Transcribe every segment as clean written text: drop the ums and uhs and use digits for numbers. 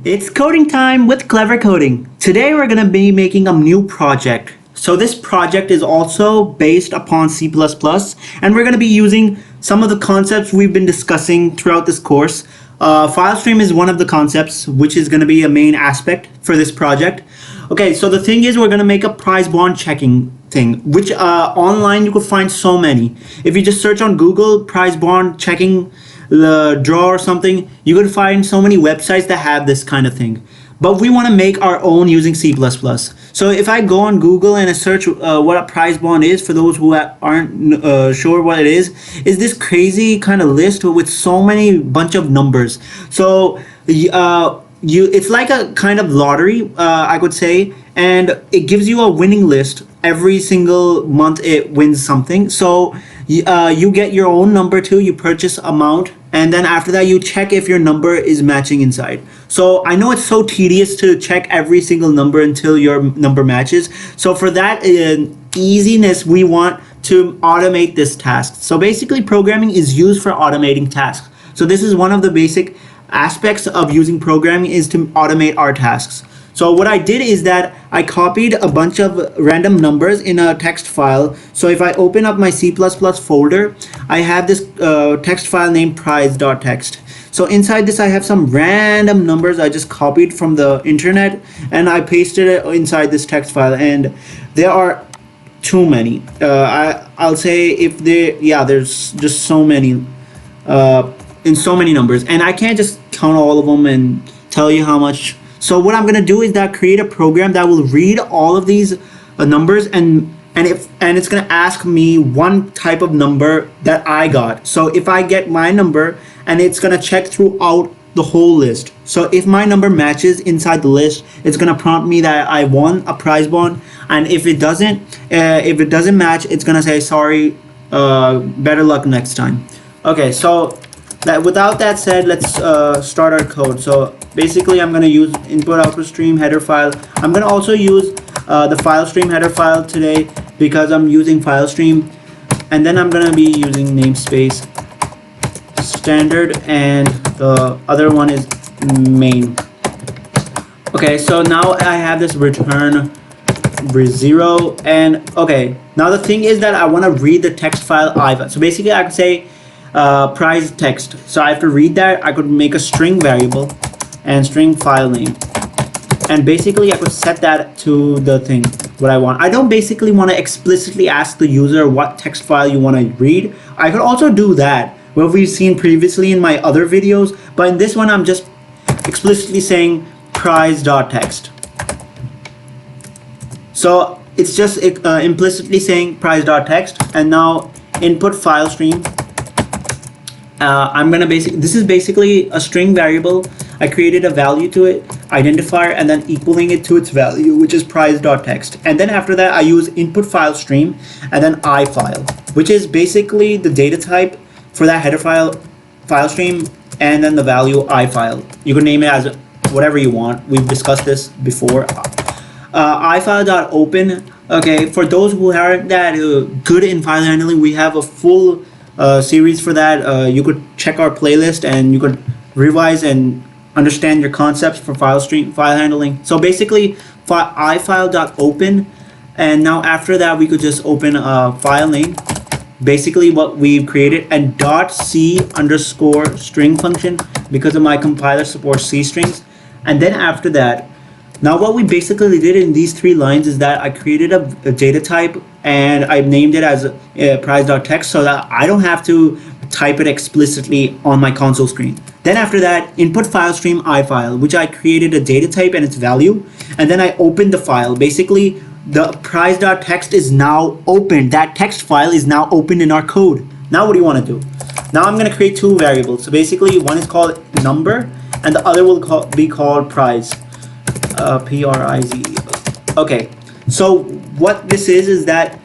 It's coding time with Clever Coding. Today we're going to be making a new project. So this project is also based upon C++, and we're going to be using some of the concepts we've been discussing throughout this course. File stream is one of the concepts, which is going to be a main aspect for this project. Okay, so the thing is, we're going to make a price bond checking thing, which online you could find so many. If you just search on Google price bond checking draw or something, you could find so many websites that have this kind of thing. But we want to make our own using C++. So if I go on Google and I search what a price bond is, for those who aren't sure what it is this crazy kind of list with so many bunch of numbers. So it's like a kind of lottery, I could say, and it gives you a winning list. Every single month it wins something. So you get your own number too, you purchase amount, and then after that you check if your number is matching inside. So I know it's so tedious to check every single number until your number matches. So for that easiness, we want to automate this task. So basically programming is used for automating tasks. So this is one of the basic aspects of using programming, is to automate our tasks. So what I did is that I copied a bunch of random numbers in a text file. So if I open up my C++ folder, I have this text file named price.txt. So inside this I have some random numbers I just copied from the internet, and I pasted it inside this text file, and there are too many. I'll say if there's just so many in so many numbers, and I can't just count all of them and tell you how much. So what I'm gonna do is that create a program that will read all of these numbers, and it's gonna ask me one type of number that I got. So if I get my number, and it's gonna check throughout the whole list. So if my number matches inside the list, it's gonna prompt me that I won a prize bond, and if it doesn't match, it's gonna say sorry, better luck next time. Okay, so without that said, let's start our code. So basically I'm going to use input output stream header file. I'm going to also use the file stream header file today because I'm using file stream, and then I'm going to be using namespace standard, and the other one is main. Okay, so now I have this return 0, and okay, now the thing is that I want to read the text file I've. So basically I could say price text. So I have to read that. I could make a string variable and string file name, and basically I could set that to the thing what I want. I don't basically want to explicitly ask the user what text file you want to read. I could also do that, what we've seen previously in my other videos, but in this one I'm just explicitly saying price.txt. So it's just implicitly saying price.txt, and now input file stream. I'm gonna this is basically a string variable. I created a value to it, identifier, and then equaling it to its value, which is price.txt. And then after that I use input file stream and then ifile, which is basically the data type for that header file stream, and then the value ifile. You can name it as whatever you want. We've discussed this before. ifile.open. Okay, for those who aren't that good in file handling, we have a full series for that. You could check our playlist and you could revise and understand your concepts for file handling. So basically ifile.open, and now after that we could just open a file name, basically what we've created, and .c_string function, because of my compiler supports C strings. And then after that, now what we basically did in these 3 lines is that I created a data type, and I named it as price.txt, so that I don't have to type it explicitly on my console screen. Then after that, input file stream ifile, which I created a data type and its value, and then I opened the file. Basically the price.txt is now open. That text file is now open in our code. Now what do you want to do? Now I'm going to create 2 variables. So basically one is called number and the other will be called price. P-R-I-Z. Okay, so what this is that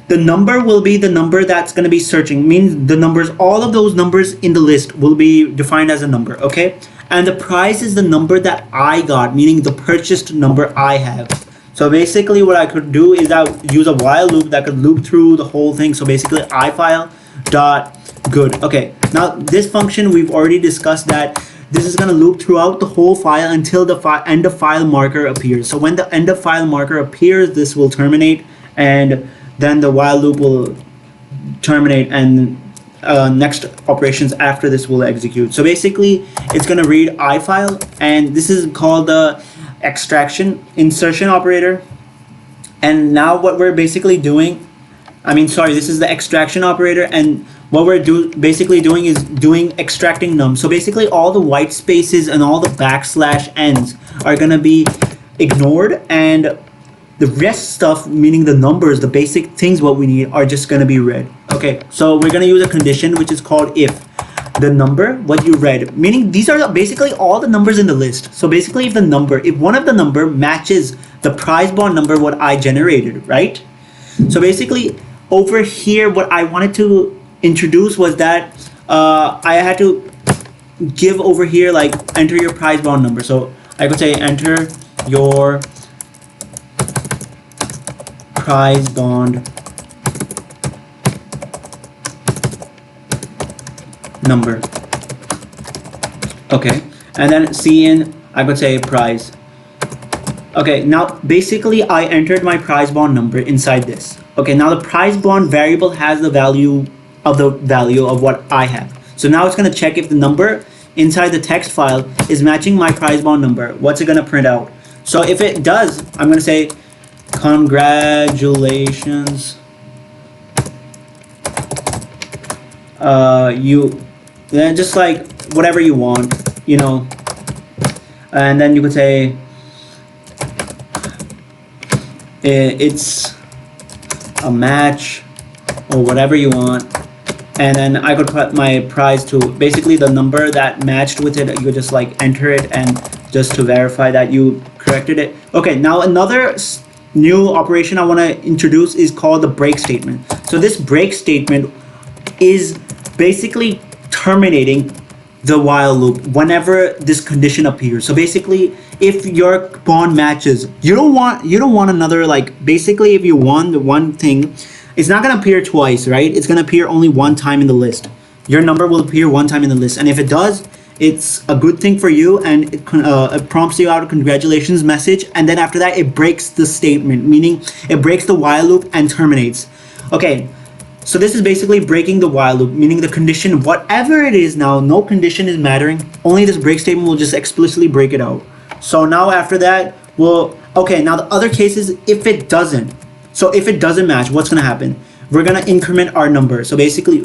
the number will be the number that's going to be searching, means the numbers, all of those numbers in the list will be defined as a number. Okay, and the price is the number that I got, meaning the purchased number I have. So basically what I could do is I use a while loop that could loop through the whole thing. So basically ifile dot good. Okay, now this function we've already discussed that this is going to loop throughout the whole file until the end of file marker appears. So when the end of file marker appears, this will terminate, and then the while loop will terminate, and next operations after this will execute. So basically it's going to read ifile, and this is called the insertion operator. And now what we're basically doing, this is the extraction operator, and what we're basically doing is extracting num. So basically all the white spaces and all the \n's are going to be ignored, and the rest stuff, meaning the numbers, the basic things what we need, are just going to be read. Okay, so we're going to use a condition which is called if the number what you read, meaning these are basically all the numbers in the list. So basically if one of the number matches the prize bond number what I generated, right? So basically over here what I wanted to introduce was that I had to give over here like enter your prize bond number. So I could say enter your prize bond number. Okay, and then cin, I could say prize. Okay, now basically I entered my prize bond number inside this. Okay, now the prize bond variable has the value of what I have. So now it's going to check if the number inside the text file is matching my prize bond number. What's it going to print out? So if it does, I'm going to say congratulations, then just like whatever you want, and then you could say it's a match or whatever you want, and then I could put my prize to basically the number that matched with it. You could just like enter it, and just to verify that you corrected it. Okay, now another new operation I want to introduce is called the break statement. So this break statement is basically terminating the while loop whenever this condition appears. So basically if your bond matches, you don't want another, like basically if you won the one thing, it's not going to appear twice, right? It's going to appear only one time in the list. Your number will appear one time in the list, and if it does, it's a good thing for you, and it prompts you out a congratulations message, and then after that it breaks the statement, meaning it breaks the while loop and terminates. Okay, so this is basically breaking the while loop, meaning the condition, whatever it is now, no condition is mattering, only this break statement will just explicitly break it out. So now after that, okay, now the other case is if it doesn't. So if it doesn't match, what's going to happen? We're going to increment our number. So basically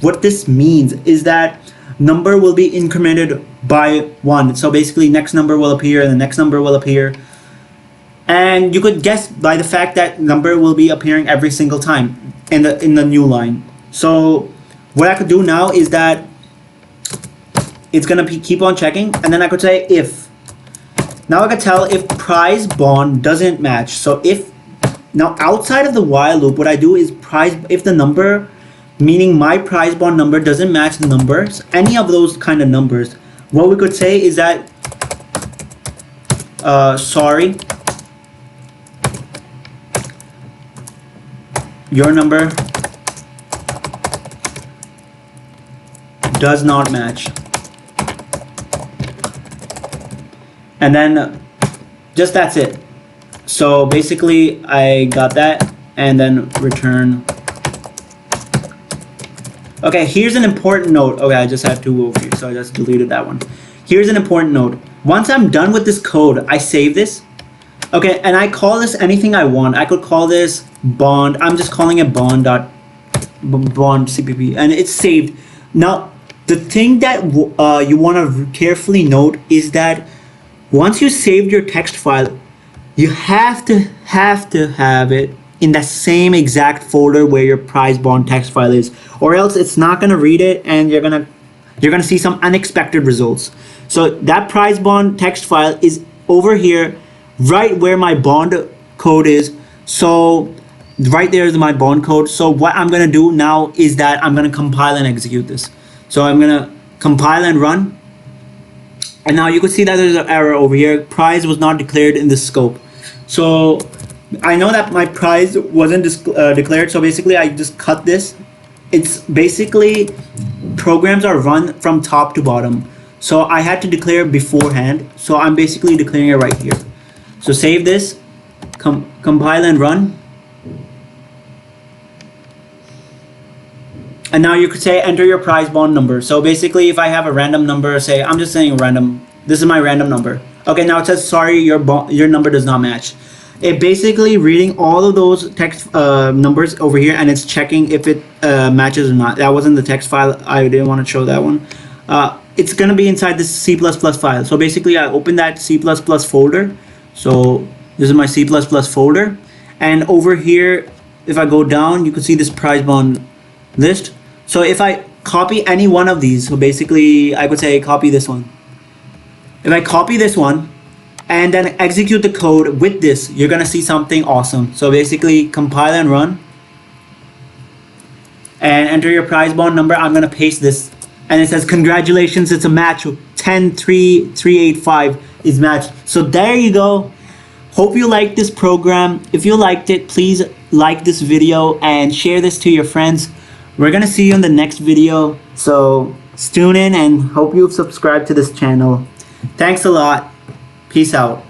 what this means is that number will be incremented by 1. So basically next number will appear, and the next number will appear, and you could guess by the fact that number will be appearing every single time in the new line. So what I could do now is that it's gonna keep on checking, and then I could say if. Now I could tell if prize bond doesn't match. So if now outside of the while loop, what I do is if the number, meaning my prize bond number, doesn't match the numbers, any of those kind of numbers, what we could say is that sorry, your number does not match. And then just that's it. So basically I got that, and then return. Okay, here's an important note. Okay, I just had 2 over here, so I just deleted that one. Here's an important note. Once I'm done with this code, I save this. Okay, and I call this anything I want. I could call this bond. I'm just calling it bond cpp, and it's saved. Now, the thing that you want to carefully note is that once you saved your text file, you have to have it in that same exact folder where your prize bond text file is, or else it's not going to read it, and you're gonna see some unexpected results. So that prize bond text file is over here, right where my bond code is. So right there is my bond code. So what I'm going to do now is that I'm going to compile and execute this. So I'm going to compile and run, and now you can see that there's an error over here. Prize was not declared in the scope. So I know that my prize wasn't declared, so basically I just cut this. It's basically programs are run from top to bottom. So I had to declare beforehand. So I'm basically declaring it right here. So save this, compile and run. And now you could say enter your prize bond number. So basically if I have a random number, say I'm just saying random, this is my random number. Okay, now it says sorry, your number does not match. It basically reading all of those text numbers over here, and it's checking if it matches or not. That wasn't the text file. I didn't want to show that one. It's gonna be inside this C++ file. So basically I open that C++ folder. So this is my C++ folder, and over here if I go down you can see this prize bond list. So if I copy any one of these, so basically I could say copy this one. If I copy this one and then execute the code with this, you're gonna see something awesome. So basically compile and run and enter your prize bond number. I'm gonna paste this and it says congratulations, it's a match. 103385 is matched. So there you go. Hope you liked this program. If you liked it, please like this video and share this to your friends. We're gonna see you in the next video, so tune in and hope you've subscribed to this channel. Thanks a lot. Peace out.